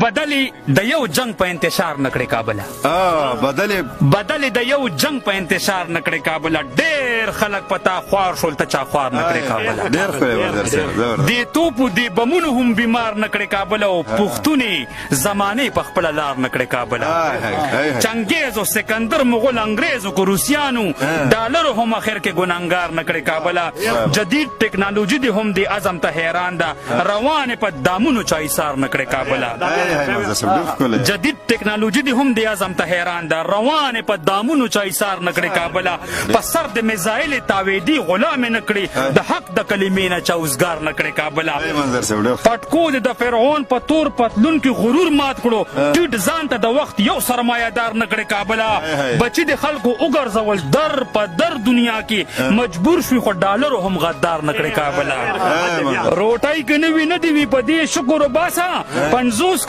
بدلې د یو جنگ په انتشار نکړې کابله بدلې د یو جنگ په انتشار نکړې کابله ډېر خلک پتا خوار شول ته چا خوار نکړې کابله دې توپو دې بمونو هم بیمار نکړې کابله او پښتونې زمانې په خپله لار نکړې کابله چنګیز او سکندر مغول انګریزو کو روسیانو ډالرو هم اخر کې ګناهګار نکړې کابله جدید ټیکنالوژي دې هم دې عزم ته حیران ده روانې په دامونو چا ایثار نکړې کابله جدید ټیکنالوژي دې هم دې عزم ته حیران ده روانې په دامونو چا ایثار نکړې کابله په سر د میزایل تاویدي غلام نکړي د حق د کلمې نه چا اوزګار نکړې کابله پټکو د فرعون په تور پتلون کې غرور مات کړو ټیټ ځان ته د وخت یو سرمایه‌دار نکړې کابله بچي د خلکو وګرځول در په در دنیا کې مجبور شوي خو ډالرو هم غدار نکړې کابله روټۍ که نه وي نه دې وي په دې شکر وباسه 50